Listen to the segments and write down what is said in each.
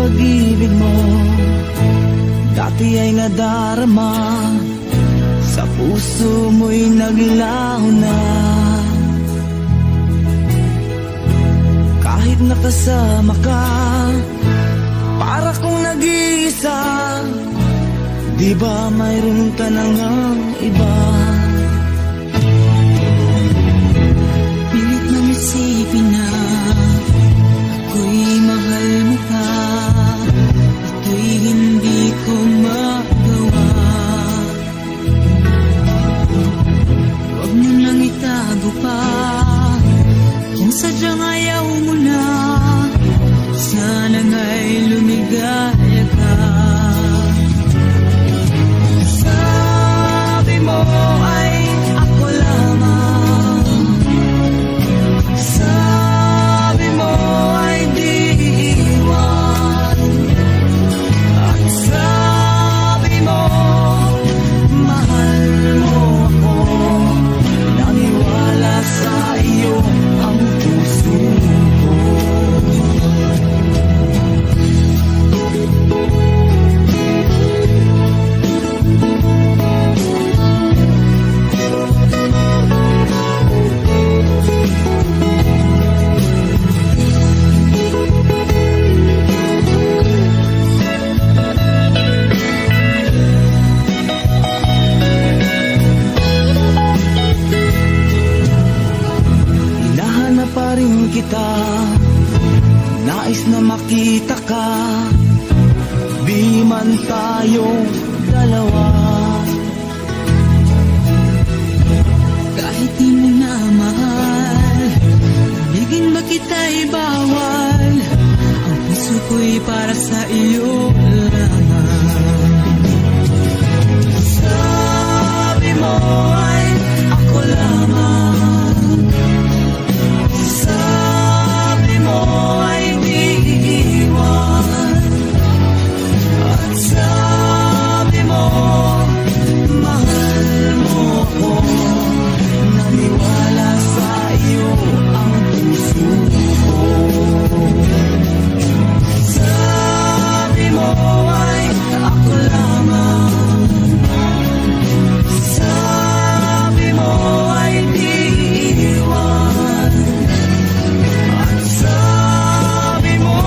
pag-ibig mo dati ay nadarama, sa puso mo'y naglaho na. Kahit nakasama ka, para kong nag-iisa, di ba mayroon ka na ngang iba? Pilit nang isipin na ako'y mahal mo ka, ito'y hindi ko magawa. Huwag mo nang itago pa, kung sadyang ayaw mo na, sana nga'y lumigaya ka. Sabi mo ay ako lamang, sabi mo ay di iwan, at sabi mo mahal mo ako. Naniwala sa iyo ang puso ko. Hinahanap pa rin kita, nais na makita ka, di man tayong dalawa. Kahit di mo na mahal, bigin ba kita'y bawal, ang puso ko'y para sa iyo lamang. Sabi mo ay ako lamang, sabi mo ay di iwan, at sabi mo mahal mo ako. Naniwala sa iyo ang puso ko. Sabi mo ay ako lamang, sabi mo ay di iwan, at sabi mo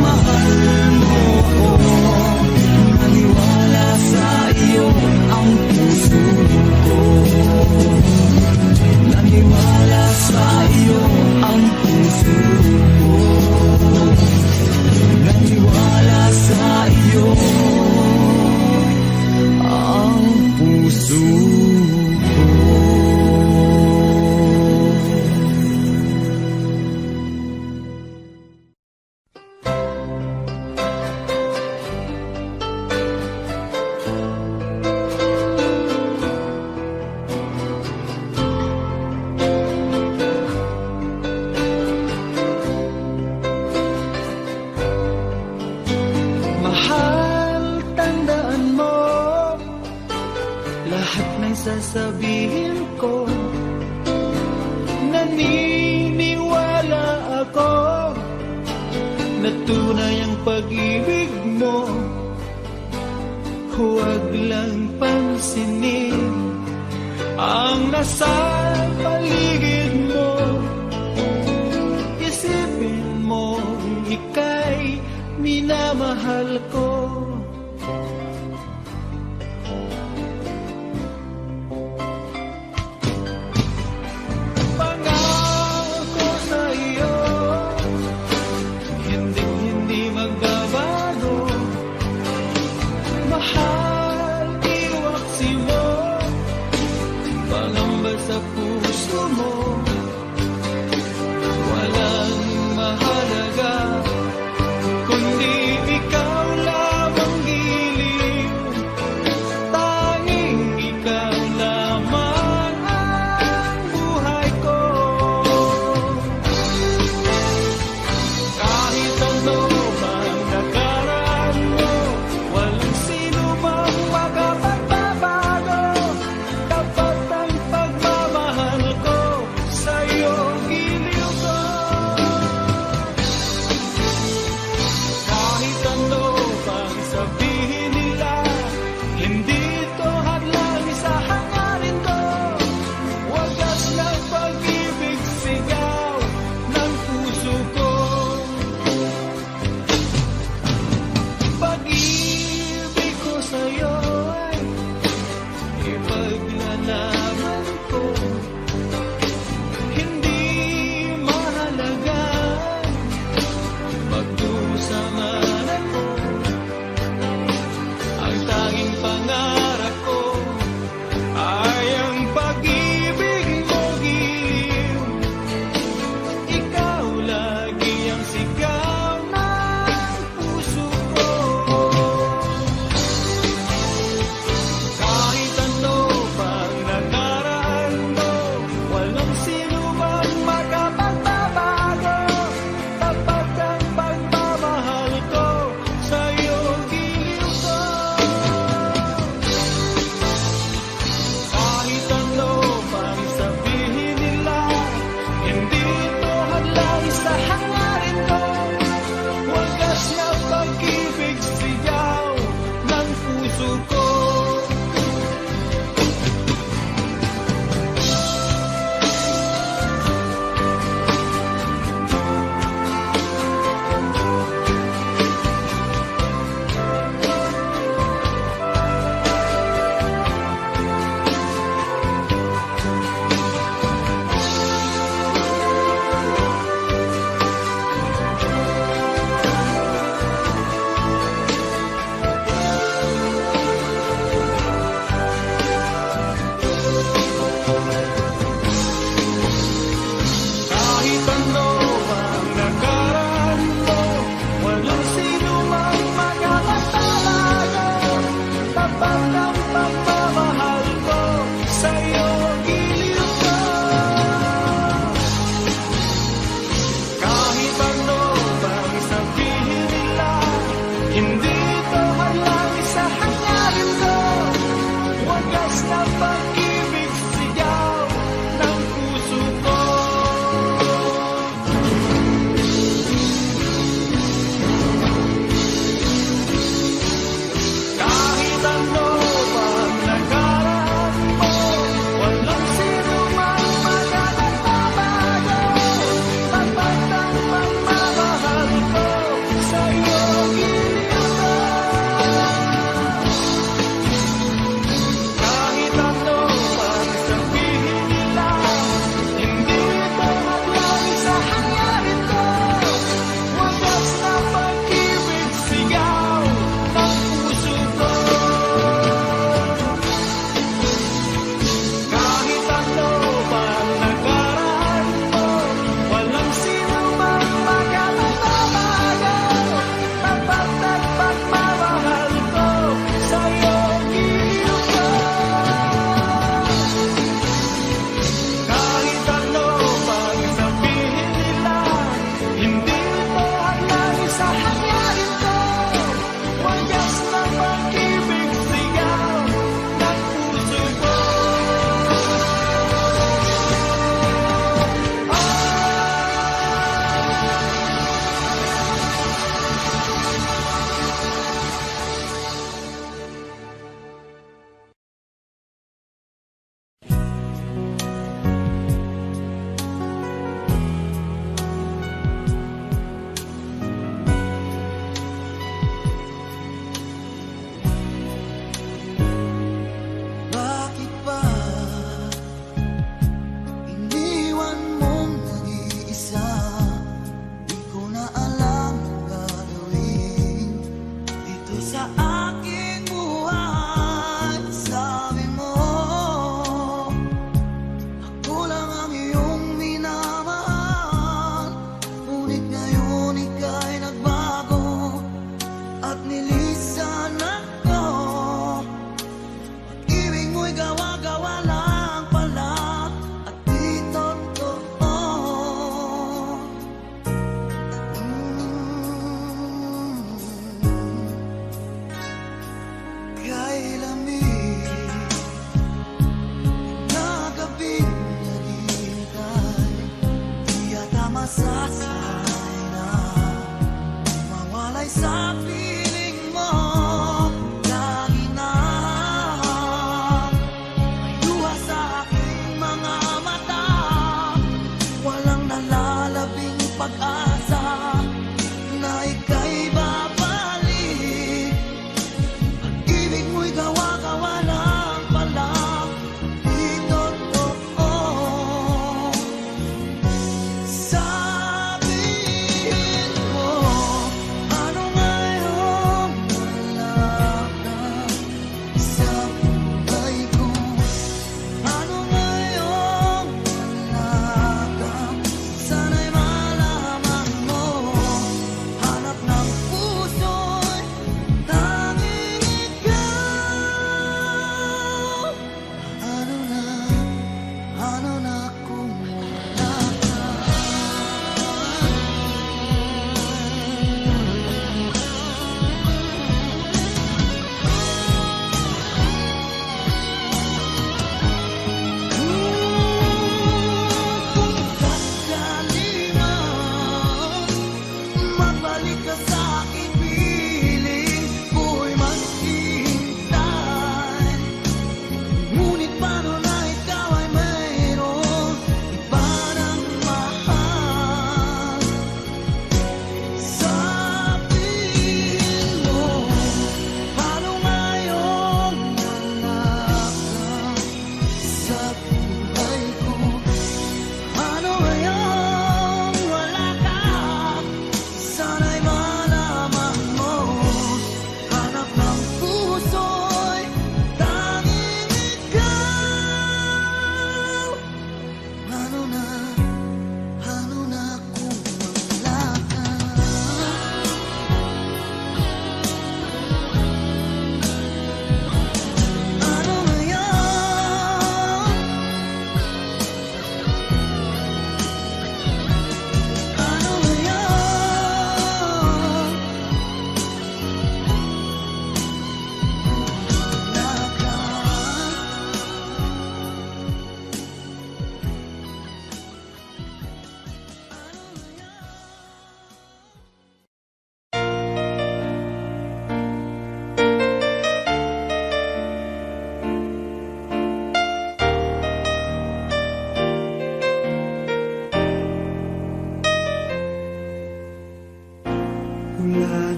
mahal mo ako. Naniwala sa iyo ang puso ko. Naniwala sa iyo ang puso ko. Naniwala sa iyo ang puso ko. Mahal, tandaan mo lahat ng sasabihin ko. Naniniwala ako na tunay ang pag-ibig mo. Huwag lang pansinin ang nasa paligid mo. Isipin mo, ika'y minamahal ko. Pangako sa iyo, hindi magbabago. Mahal, iwaksi mo, pangamba sa puso mo. Walang mahalaga kundi ikaw lamang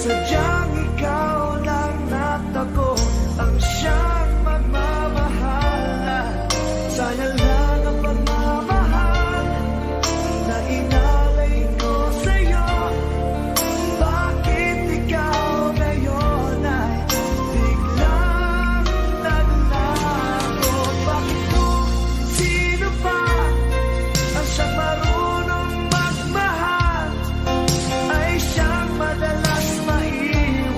sadyang ikaw lang natako ang siyang magmamahal. Sayang lang ang pagmamahal na inalay ko sa'yo. Bakit ikaw ngayon ay biglang naglago? Bakit kung sino pa ang siyang marunong magmahal ay siyang madalas maiwan?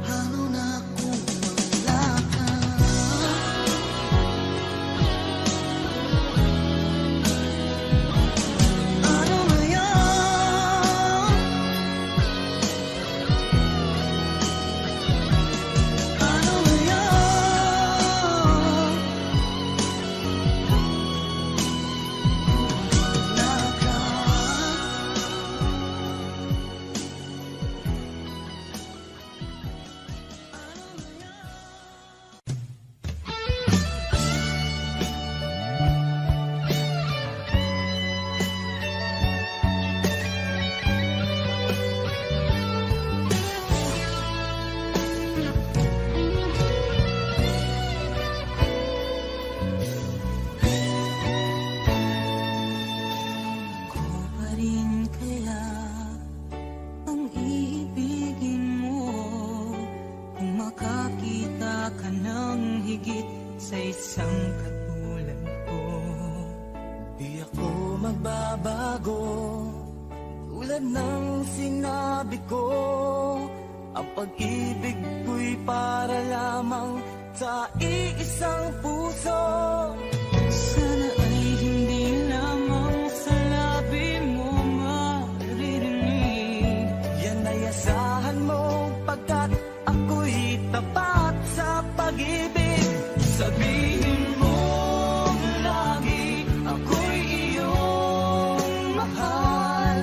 halo na kung wala ka. Ano na yan? Ano na yan? Wala ka. Ko pa rin kaya ang ibigin mo kung makakita ka ng higit sa isang katulad ko? Di ako magbabago, tulad ng sinabi ko. Ang pag-ibig ko'y para lamang sa iisang puso. Sana ay hindi lamang sa labi mo maririnig. Yan ay asahan mo pagkat ako'y tapat sa pag-ibig. Sabihin mo lagi ako'y iyong mahal,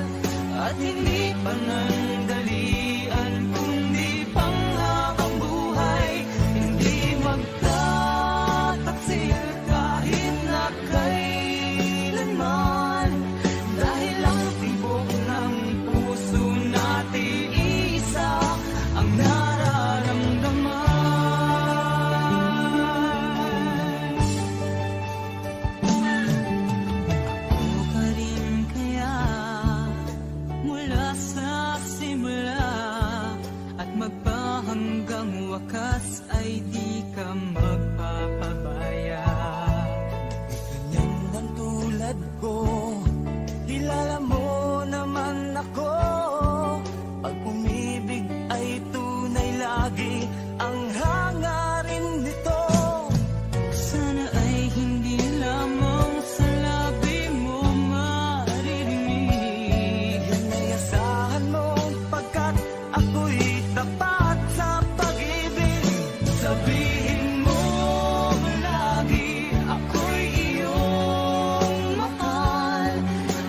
at hindi panandalian kundi panghabang buhay. Hindi magtataksil kahit na kailanman, dahil ang tibok ng puso natin isa ang nararamdaman. Ako pa rin kaya mula sa simula at magpahanggang wakas ay di ka magpapabaya. Ganyan ang tulad ko, kilala mo naman ako. Pag umibig ay tunay lagi ang hangarin nito. Sana ay hindi lamang sa labi mo maririnig. Yan ay asahan mo pagkat ako'y tapat sa pag-ibig. Sabihin mo lagi ako'y iyong mahal,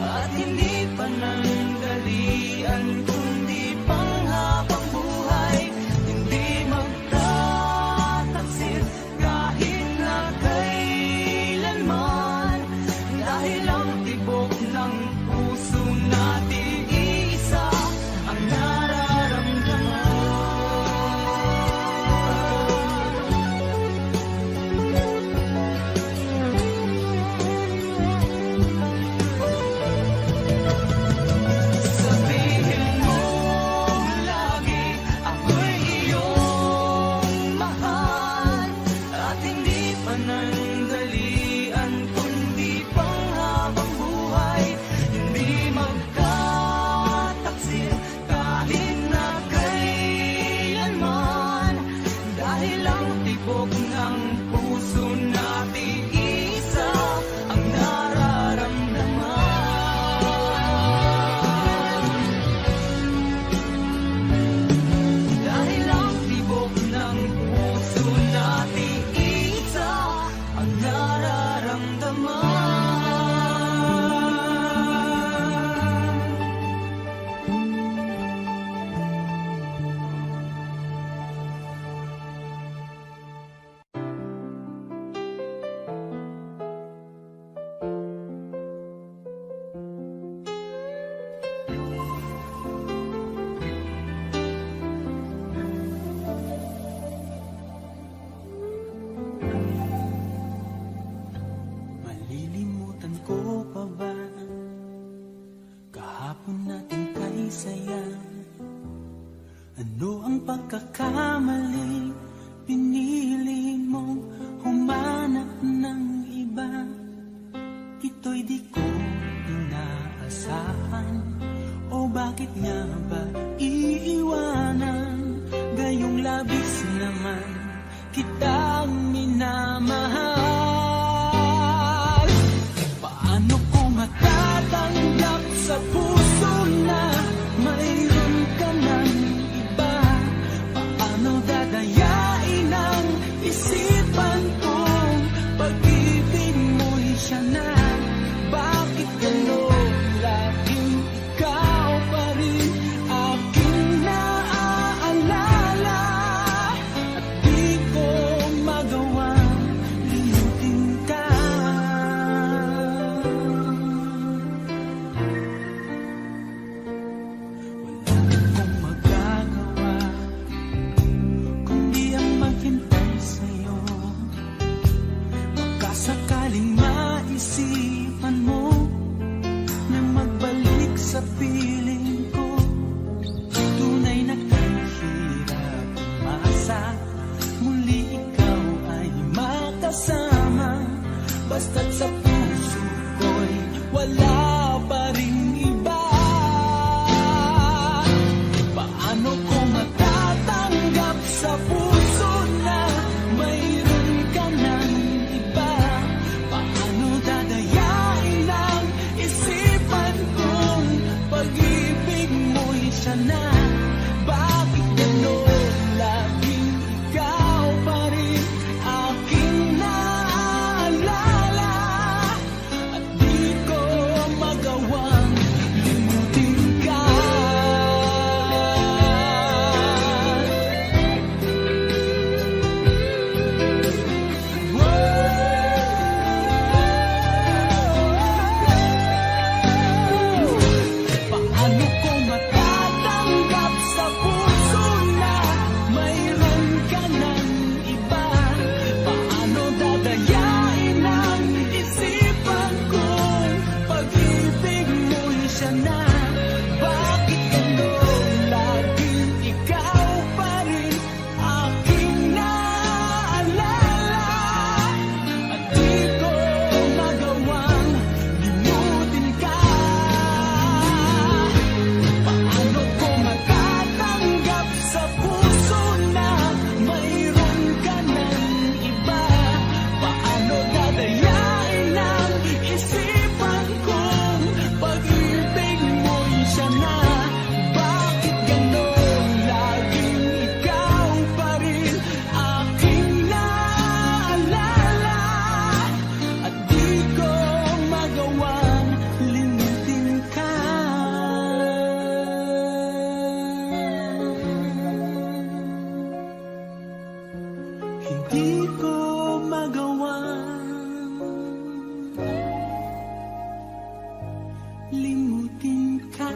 at hindi panandalian kundi panghabang buhay. Hindi magtataksil kahit na kailanman, dahil ang tibok ng puso natin isa ang nararamdaman. Sabihin mo lagi ako'y iyong mahal, at hindi panandalian kundi panghabang buhay. Hindi magtataksil kahit na kailanman, dahil ang tibok ng puso natin isa ang nararamdaman. Dahil ang tibok ng puso natin isa ang nararamdaman. Malilimutan ko pa ba kahapon natin kay saya? Ano ang pagkakamali pinili mong humanap ng iba? Ito'y di ko inaasahan, o bakit nga ba iiwanan? kitang minamahal. Paano ko matatanggap sa puso na mayroon ka ng iba? Paano dadayain ang isipan kong pag-ibig mo'y siya na? Bakit gano'n laging ikaw pa rin aking naaalala? At di ko magawang limutin ka. Wala akong magagawa kundi ang maghintay sa'yo. Baka sakaling maisipan mo na magbalik sa piling ko. Tunay na kahirap umasa, muli ikaw ay makasama. Basta't sa puso ko'y wala pa ring iba. Paano ko matatanggap sa puso na mayroon ka ng iba? Paano dadayain ang isipan kong pag-ibig mo'y siya na? Bakit gano'n laging ikaw pa rin aking naaalala? At di ko magawang limutin ka. Paano ko matatanggap sa puso na mayroon ka ng iba? Paano dadayain ang isipan kong pag-ibig mo'y siya na? Bakit gano'n laging ikaw pa rin aking naaalala? At di ko magawang limutin ka. Paano ko matatanggap sa puso na mayroon ka ng iba? Paano dadayain ang isipan kong pag-ibig mo'y siya na? Bakit gano'n laging ikaw pa rin aking naaalala? At di ko magawang limutin ka. Hindi ko magawang limutin ka.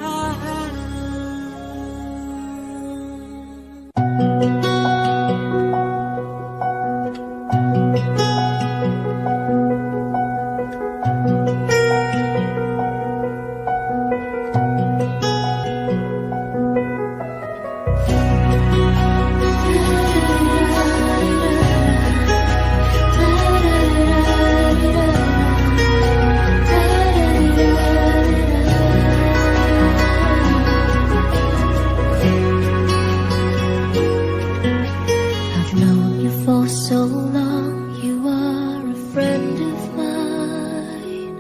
I've known you for so long, you are a friend of mine.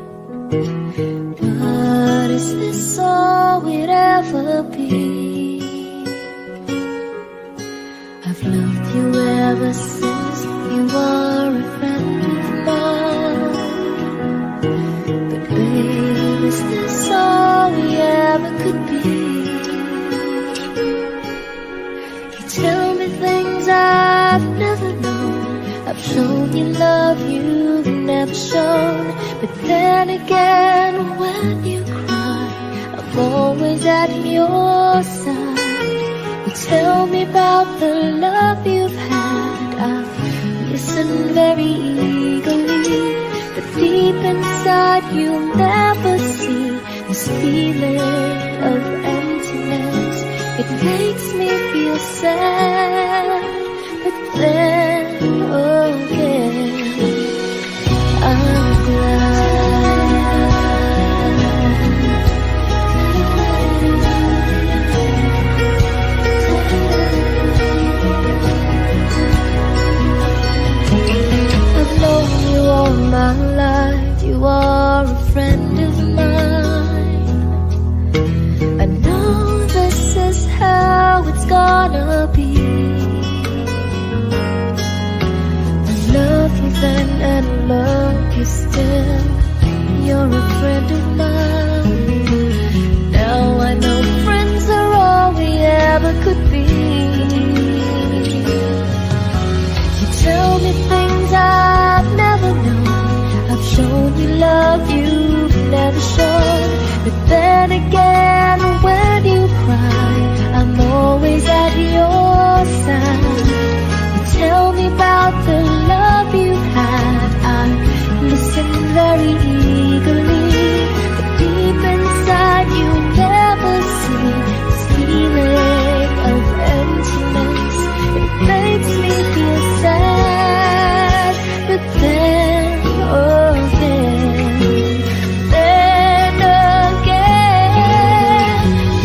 But is this all we'd ever be? I've loved you ever since you are a friend of mine. But babe, is this all we ever could be? You tell me things I've never known. I've shown you love you've never shown. But then again, when you cry, I'm always at your side. You tell me about the love you've had. I've listened very eagerly. But deep inside you'll never see this feeling of emptiness. It makes me feel sad, but then again I'm glad. be. I love you then and love you still. You're a friend of mine. Now I know friends are all we ever could be. You tell me things I've never known. I've shown you love you've never shown. But then again, when you cry, I'm always at your side. You tell me about the love you had. I listen very eagerly. But deep inside you never see this feeling of emptiness. It makes me feel sad. But then again, then again,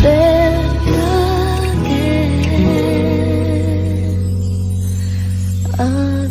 then again, I'm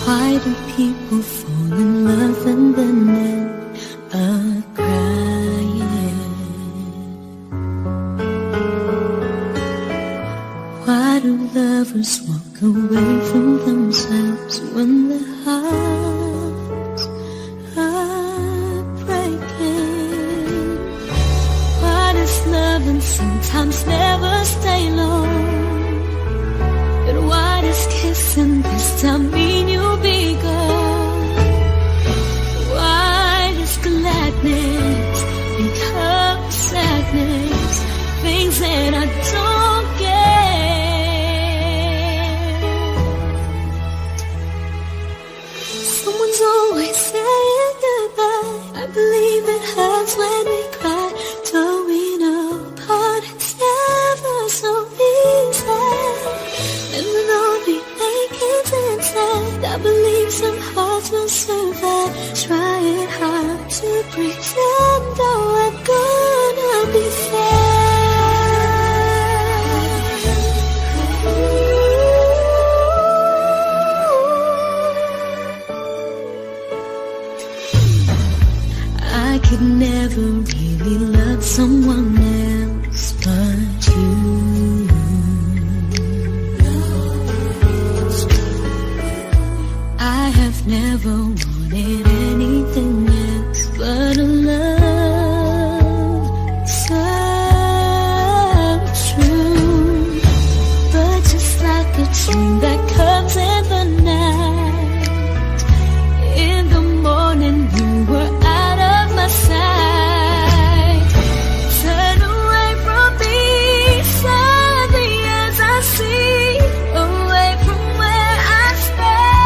Why do people fall in love and then end up crying? Why do lovers walk away from themselves when their hearts are breaking? Why does loving sometimes never stay long? But why does kissing this time mean you'll be gone? Why does gladness become sadness? Things that I don't get. Someone's always saying goodbye. I believe it hurts when we cry. Towing apart, it's never so easy. And with all the aching inside, I believe some hearts will survive. Trying hard to pretend that we're gonna be fine. I could never really love someone else but you. I have never wanted anything else but a love so true. But just like a dream that comes in the night, in the morning you were out of my sight. Turn away from me, sadly as I see, away from where I stand.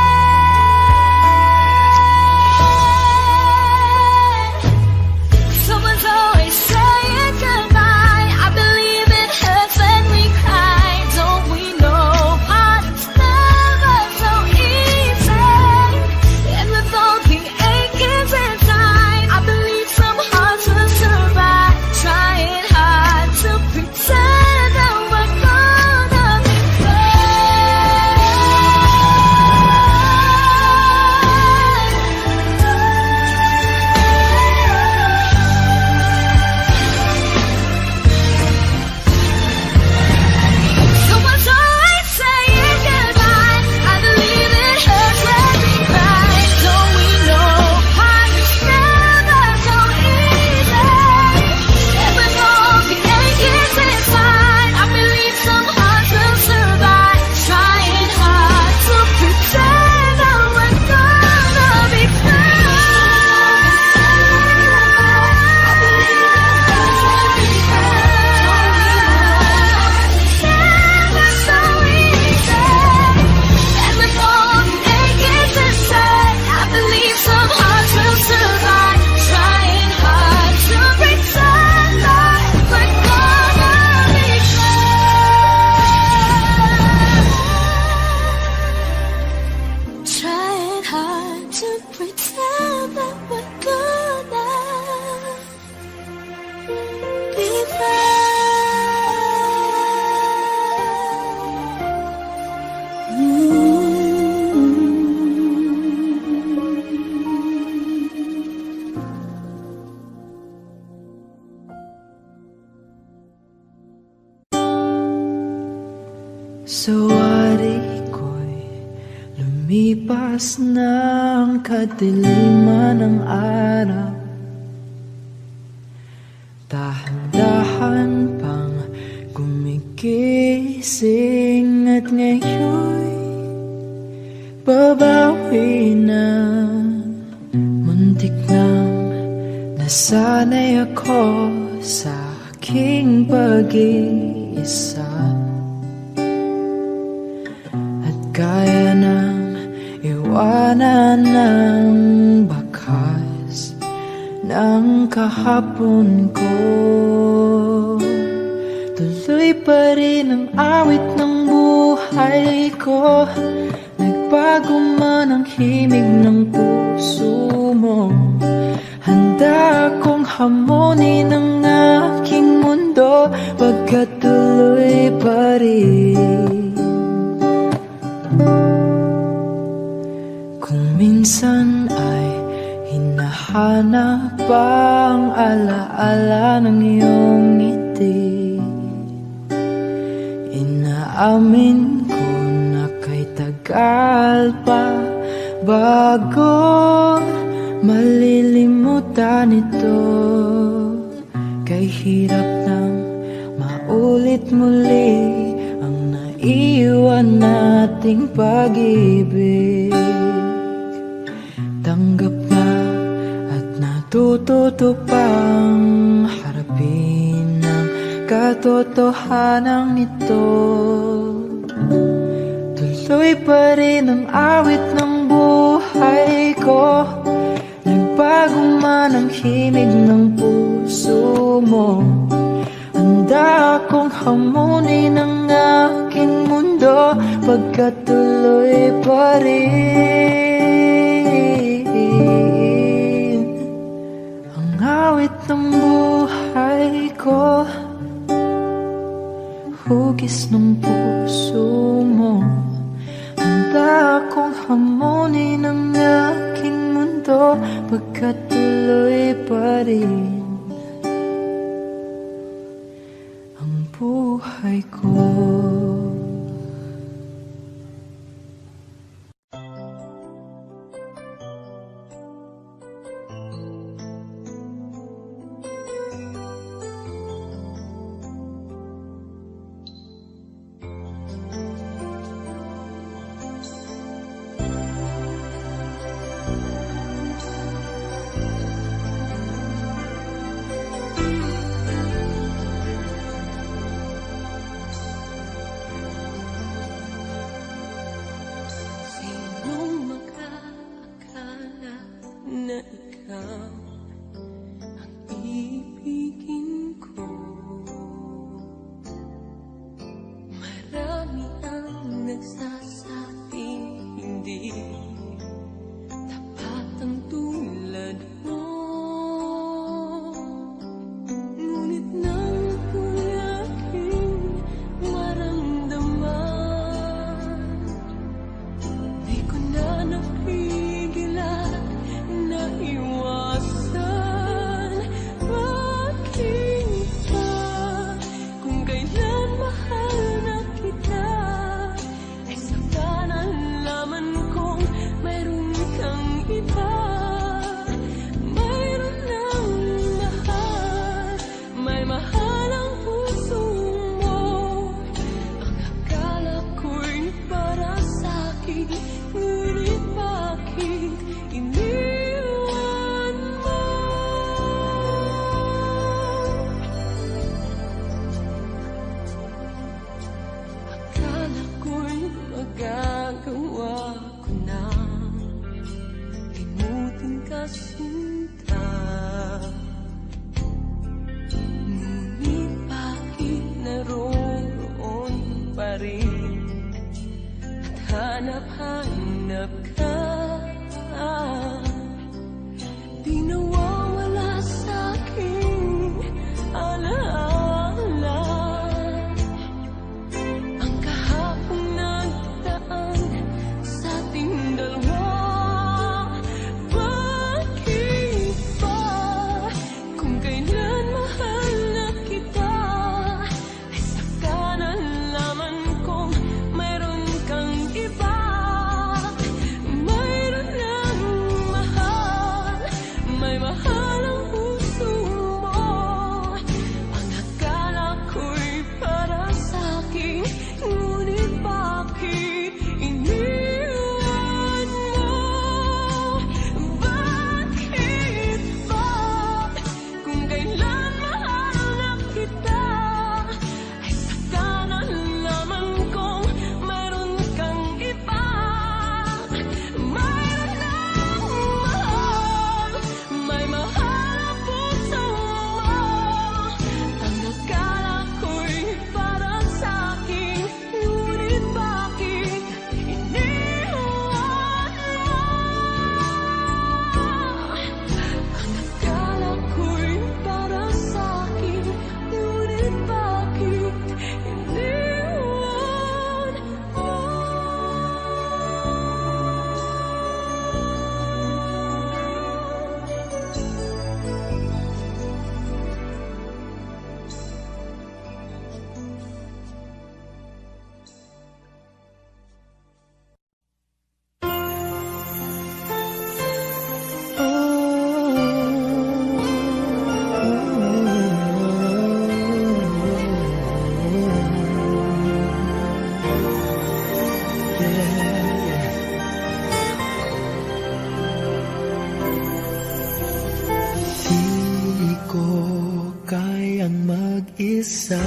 Lumipas ng kadiliman ng araw, dahan-dahan pang gumigising, at ngayon'y babawi na. Muntik nang nasanay ako sa aking pag-iisa, at kaya nang iwanan ng bakas ng kahapon ko. Tuloy pa rin ang awit ng buhay ko, nagbago man ang himig ng puso mo. Handa akong hamunin ang aking mundo, pagkat tuloy pa rin. Kung minsan ay hinahanap ang alaala ng iyong ngiti, inaamin ko na kay tagal pa bago malilimutan ito. Kay hirap nang maulit muli ang naiwan nating pag-ibig. Tanggap na at natututo pang harapin ang katotohanan nito. Tuloy pa rin ang awit ng buhay ko, nagbago man ang himig ng puso mo. Handa akong hamunin ang aking mundo, pagkat tuloy pa rin ang awit ng buhay ko. Hugis ng puso mo, handa akong hamunin ang aking mundo, pagkat tuloy pa rin ang buhay ko. Hanap-hanap ka, di nawawala sa'king alaala. Ang kahapong nagdaan sa ating dalawa. Bakit ba kung kailan mahal na kita, ay saka nalaman kong mayroon kang iba? mag-isa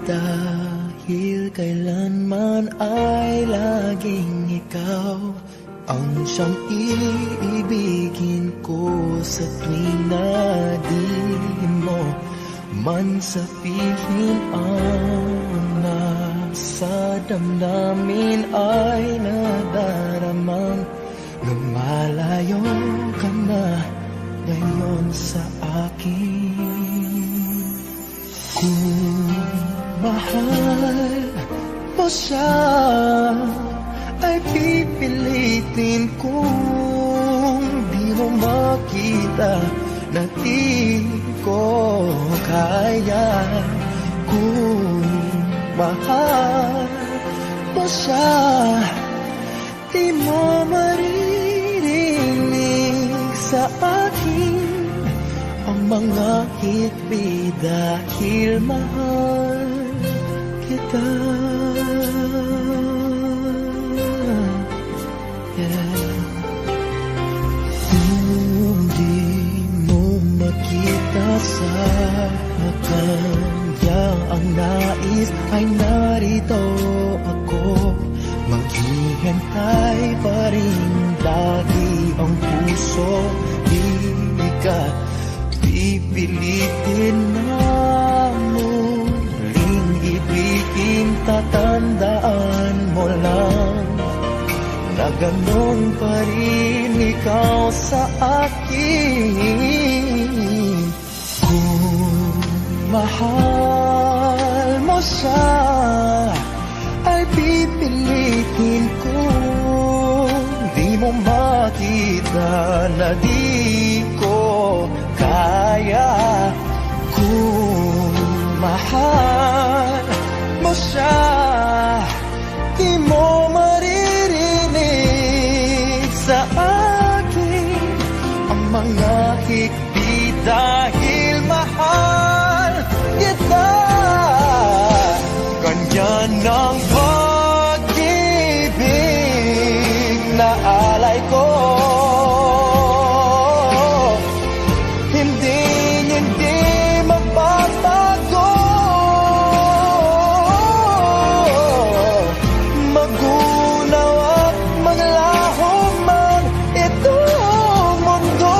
dahil kailanman ay laging ikaw ang siyang iibigin ko sa tuwing na di mo man sabihin ang nasa damdamin ay nadaramang lumalayo ka na ngayon sa akin. Kung mahal mo siya ay pipilitin kung di mo makita na di ko kaya. Kung mahal mo siya, di mo maririnig sa akin ang mga hikbi dahil mahal kita. Kung di mo makita sa kanya ang nais ay narito ako, maghihintay pa rin lagi ang puso. Di ka pipilitin na muling ibigin, tatandaan mo lang na ganon pa rin ikaw sa akin. Kung mahal mo siya ay pipilitin ko, di mo makita na di ko kaya. Kung mahal mo siya, di mo maririnig sa akin ang mga hikbi dahil mahal kita. Ganyan ang pag-ibig na alay ko, hindi magbabago. Magunaw at maglaho man itong mundo,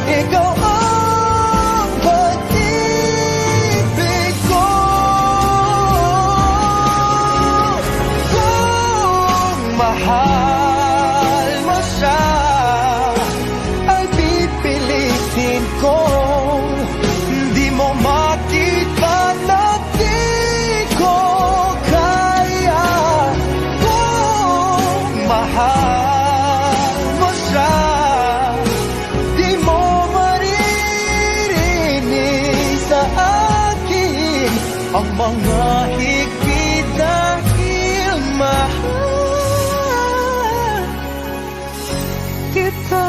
ikaw ang pag-ibig ko. Kung mahal mo siya ay pipilitin ko, di mo makita na di ko kaya. Kung mahal mo siya, di mo maririnig sa akin ang mga higpit dahil mahal kita.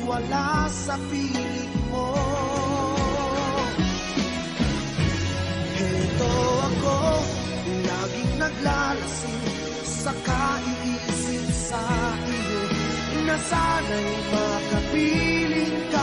Wala sa piling mo. Heto ako, laging naglalasing sa kaiisip sa iyo, na sana'y makapiling ka.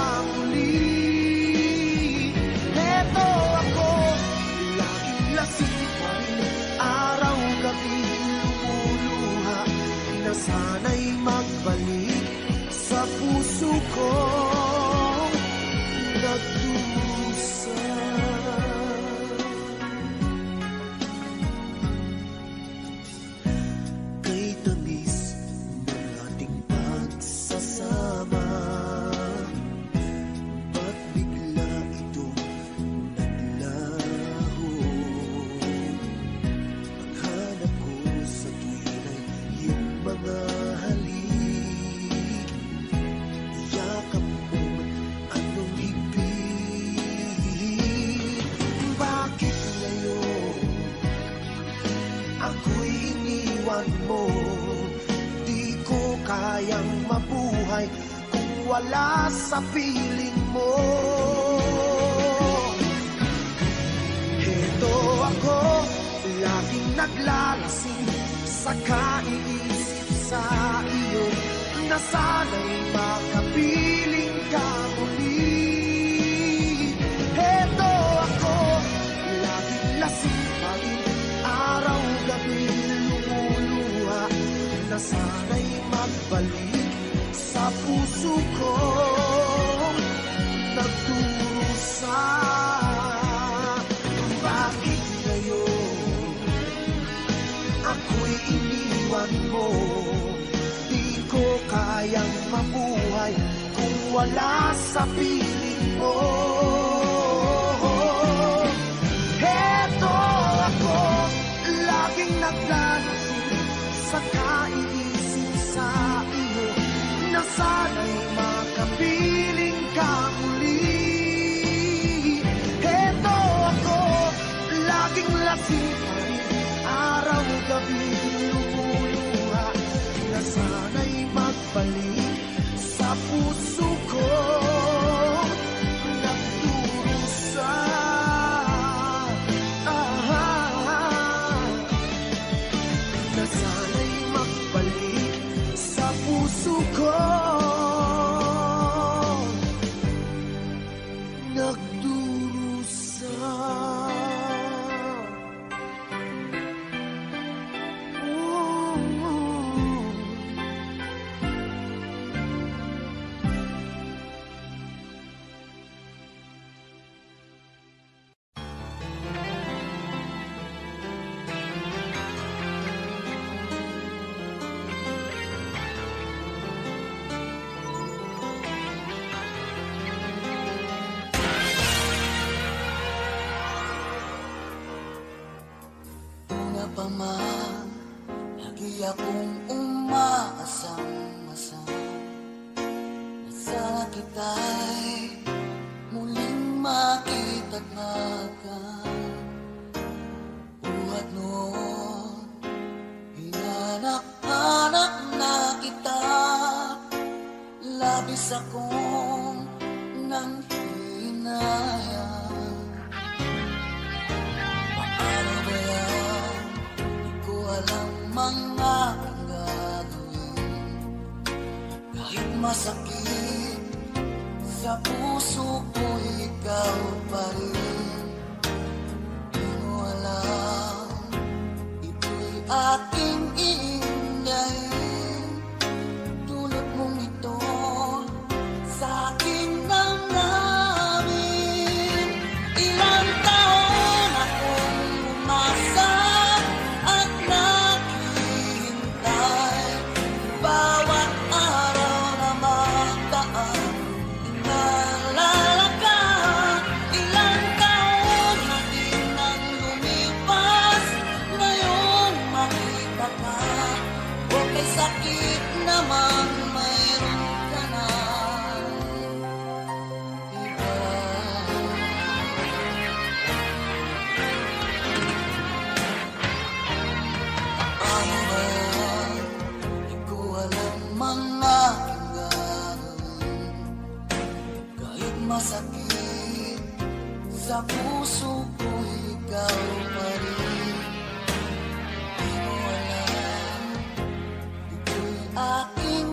iniwan mo. Di ko kayang mabuhay kung wala sa piling mo. Heto ako, laging naglalasing sa kaiisip sa iyo, na sana'y makapiling ka muli. Heto ako, laging lasing pa rin, araw-gabi lumuluha, na sana'y magbalik sa puso ko, nagdurusa. Bakit ngayon ako'y iniwan mo? Di ko kayang mabuhay kung wala sa piling mo. Heto ako, laging naglalasing sa kaiisip sa iyo, na sana'y makapiling ka muli. Heto ako, laging lasing pa rin, araw-gabi lumuluha, na sana'y magbalik sa puso ko, nagdurusa. Na sana'y magbalik sa puso ko, nagdurusa. Una pa man, lagi akong umaasang-asang na sana kita'y muling makita't makan. Buhat noon, hinanap-hanap na kita, labis akong nang hinayang. Paano ba yan? Di ko alam mga gagawin. Kahit masakit sa puso ko, ikaw pa rin. Di mo alam, ito'y aking iingayin. Tulad mong ito sa aking damdamin. Ilang taon akong umasa at naghihintay. Bawat araw na magdaan, inaalala ka. Ilang taon na din ang lumipas, ngayon makita ka. Huwag kay sakit naman, mayroon ka na iba. Ano ba yan? Di ko alam mga gagawin. Kahit masakit sa puso ko, ikaw pa rin. Di mo alam, ito'y aking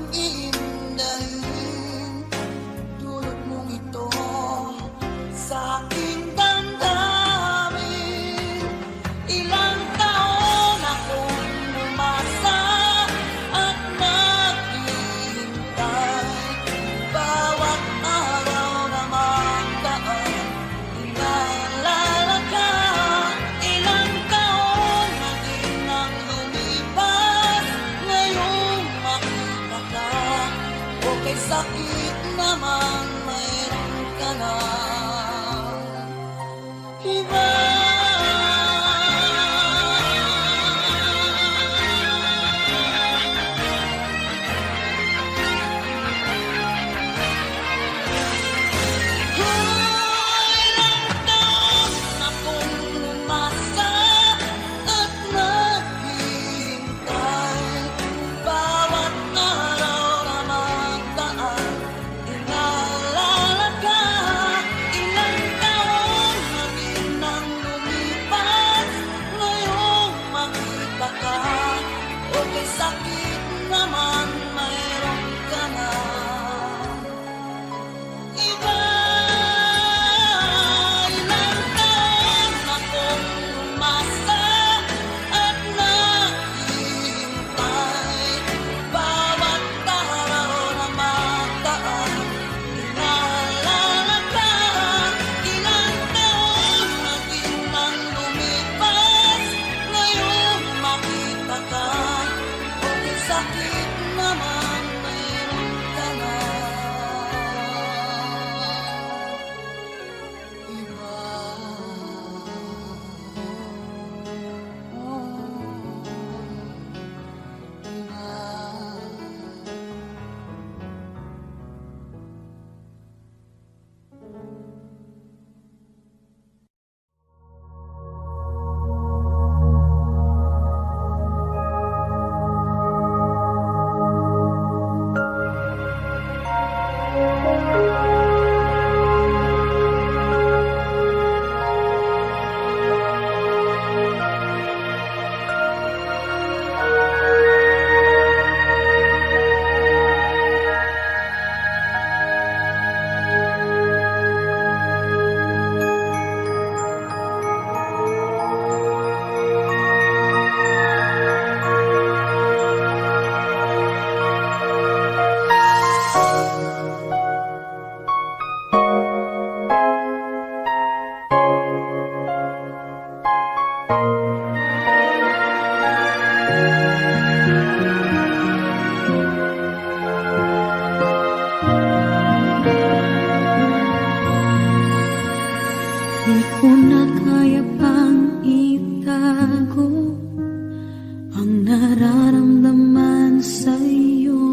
nararamdaman sa'yo.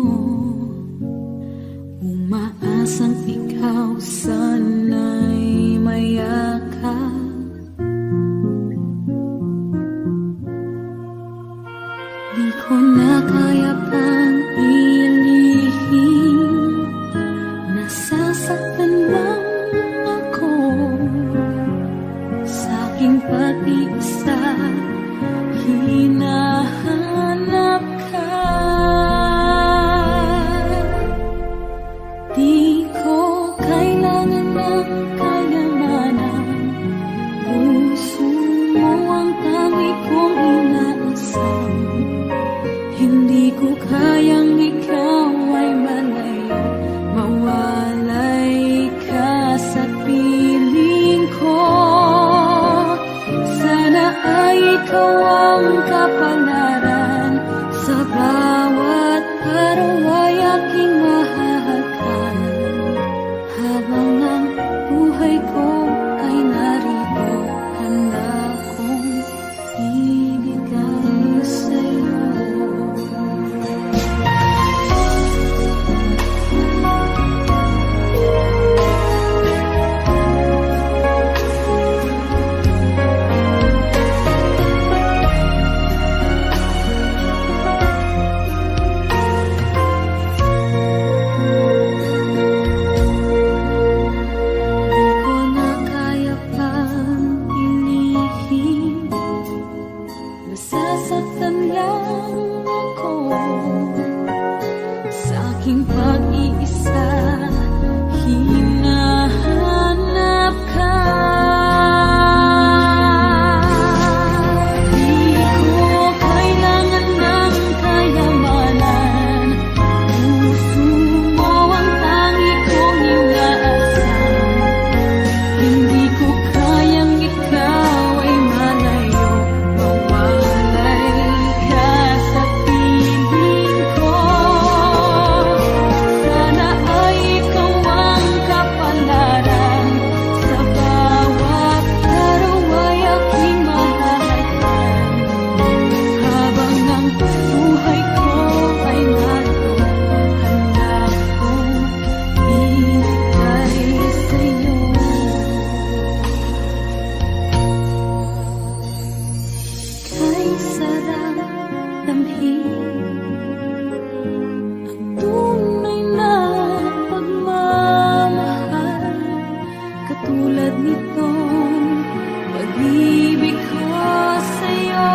Umaasang ikaw sana'y mayakap. Di ko na kaya pang ilihim, nasasaktan lang ako sa aking pag-iisa. Hinahanap ka, di ko kailangan ng kayamanan. Puso mo ang tangi kong inaasam. Hindi ko kayang ikaw ay malayo, mawalay ka sa piling ko. Sana ay ikaw ang kapalaran, sa bawat araw ay aking mahahagan. Habang ang buhay ko ay narito, handa kong ibigay sa'yo. Nasasaktan lang ako sa aking pag-iisa. Hinahanap ka, di ko kailangan ng kayamanan. Puso mo ang tangi kong inaasam. Hindi ko kayang ikaw ay malayo, katulad nitong pag-ibig ko sa'yo.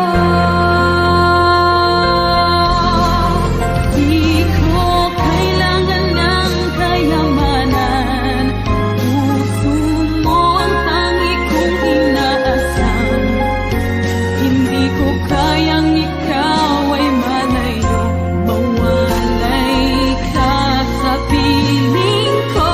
Di ko kailangan ng kayamanan. Puso mo ang tangi kong inaasam. Hindi ko kayang ikaw ay malayo, mawalay ka sa piling ko.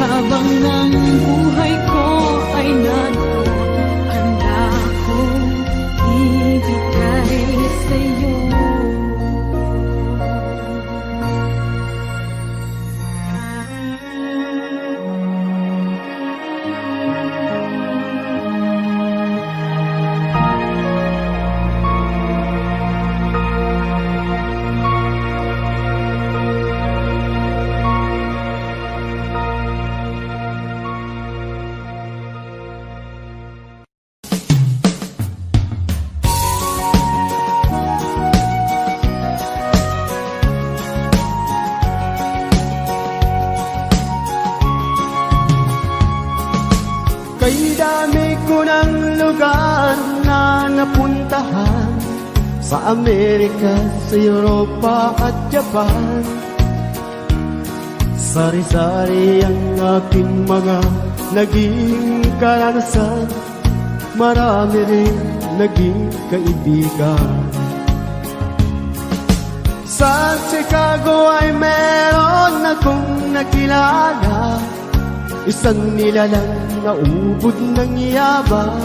Habang ang buhay ko ay narito, handa kong ibigay sa'yo. Kay dami ko ng lugar na napuntahan, sa Amerika, sa Europa at Japan. Sari-sari ang aking mga naging karanasan, marami rin naging kaibigan. Sa Chicago ay meron akong nakilala, isang nilalang na ubod ng yabang.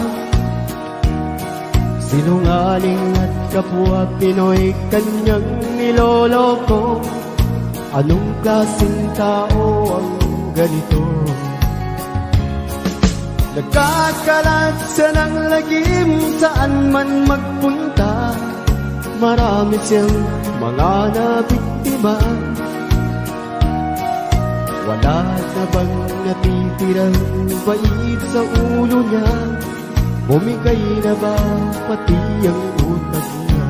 Sinungaling at kapwa Pinoy kanyang niloloko, Anong klaseng tao ang ganito? Nagkakalat siya ng lagim saan man magpunta. Marami siyang mga nabiktima. Wala na bang natitirang bait sa ulo niya? Bumigay na ba pati ang utak niya?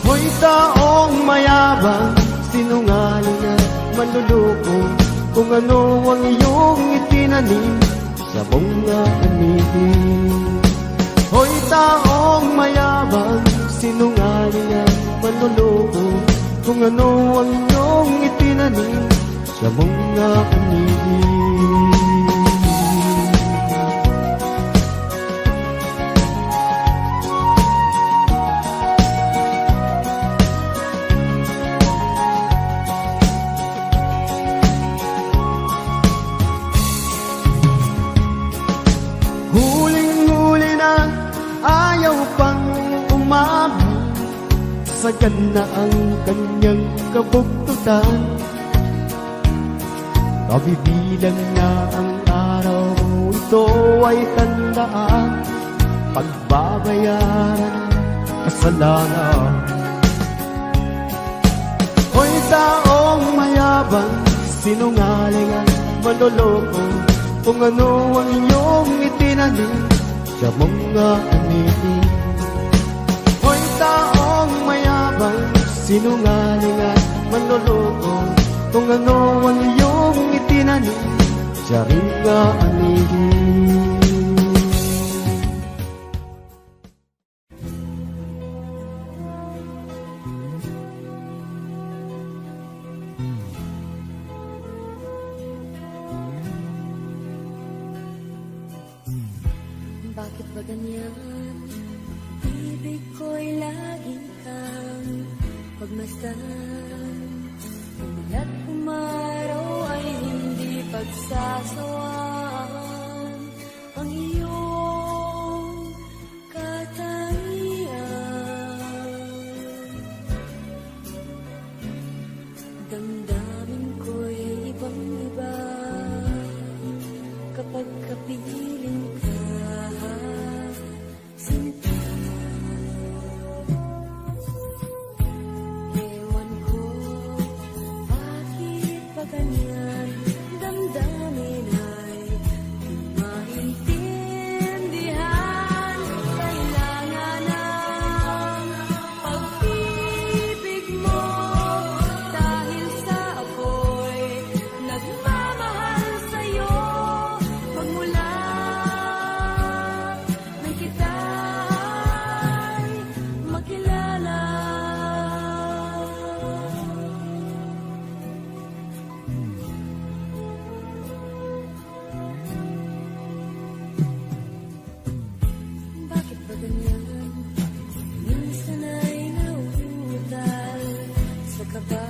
Hoy taong mayabang, sinungaling at manluloko, kung ano ang iyong itinanim sa mga anihim. Hoy taong mayabang, sinungaling at manluloko, kung ano ang iyong itinanim sa mga anihim. Huling-huli na, ayaw pang umamin, sagad na ang kanyang kabugtutan. Kabibilang na ang araw, ito ay tandaan, pagbabayaran kasalanan. Hoy taong mayabang, sinungaling at manloloko, kung ano ang iyong itinanim sa mga anihim. Hoy taong mayabang, sinungaling at manloloko, kung ano ang iyong itinanim sa mga anihim. Bakit ba ganyan? Ibig ko'y laging kang pagmasdan. Umulat umaraw ay hindi pagsasawaan. Ang iyong katangian, damdamin ko'y ibang-iba kapag kapiling ka. Ewan ko bakit ba ganyan, damdamin ay di maintindihan. Kailangan ng pag-ibig mo, dahil sa ako'y nagmamahal sa'yo. Magmula nang kita'y makilala. Bakit ba ganyan? Minsan ay nauutal sa kaba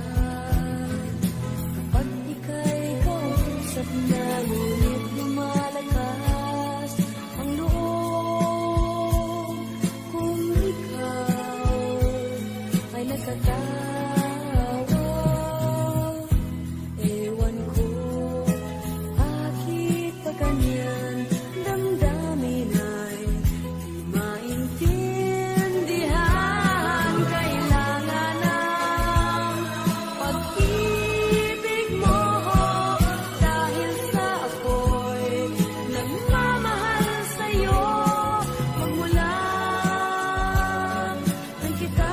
kapag ika'y kausap na, ngunit lumalakas ang loob kung ikaw ay nagkatawa. Ewan ko bakit pa ganyan, damdamin ay di maintindihan. Kailangan ng pag-ibig mo, dahil sa ako'y nagmamahal sa'yo. Magmula nang kita'y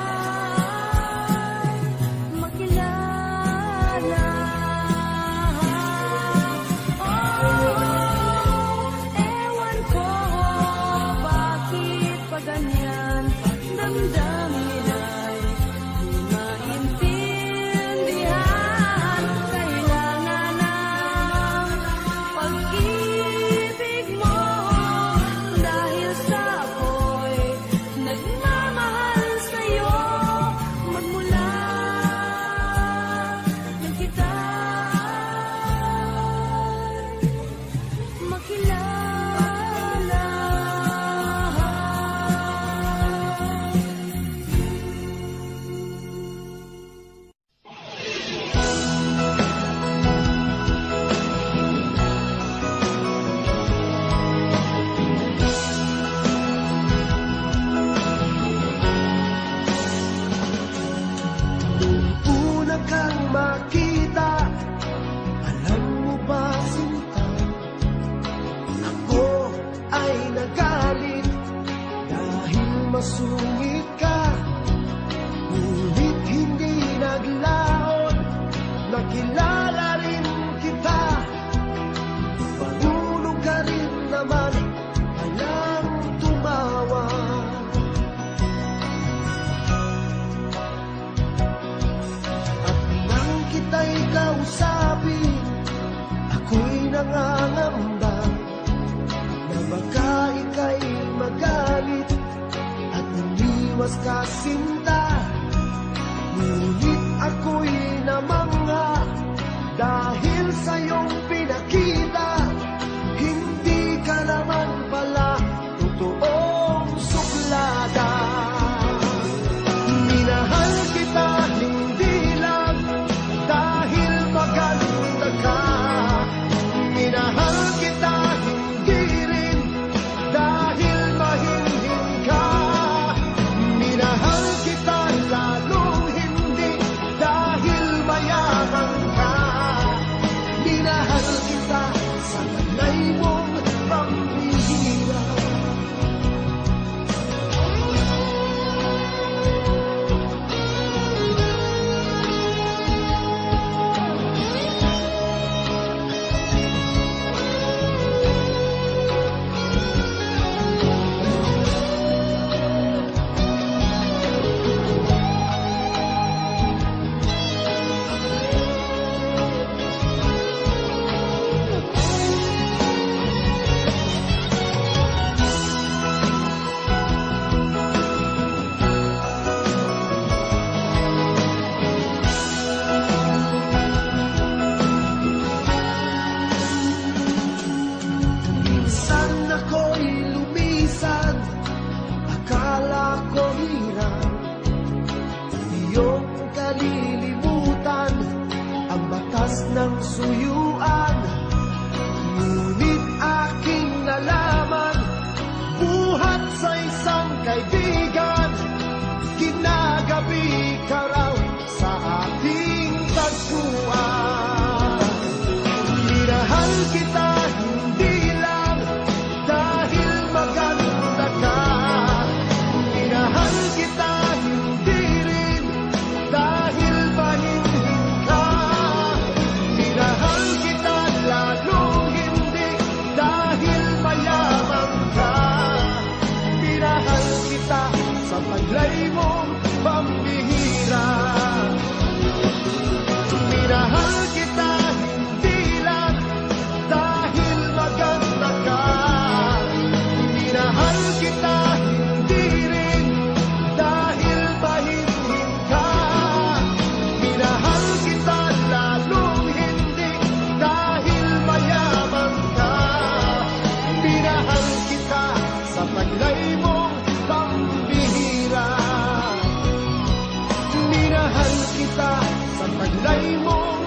masungit ka, ngunit hindi naglaon. Nakilala rin kita, marunong ka rin naman palang tumawa. At nang kita'y kausapin, ako'y nangangamba na baka ika'y magalit at umiwas ka sinta. Ngunit ako'y namangha dahil sa iyong pinakita, hindi ka naman pala totoong suklada. Minahal kita hindi lang dahil maganda ka, minahal kita hindi rin dahil mahinhin ka, minahal kita lalong hindi dahil mayaman ka, minahal kita sa nanay mong pambihira. Minsan ako'y lumisan, akala ko hirap iyong kalilimutan ang batas ng suyuan. Ngunit aking nalaman, buhat sa isang kaibigan, kinagabi ka raw sa ating tagpuan. Minahal kita hindi lang dahil maganda ka, minahal kita hindi rin dahil mahinhin ka, minahal kita lalong hindi dahil mayaman ka, minahal kita sa taglay mong pambihira. Minahal kita hindi lang dahil maganda ka, minahal kita hindi rin dahil mahinhin ka, minahal kita lalong hindi dahil mayaman ka, minahal kita sa taglay mong pambihira. Minahal kita sa taglay mong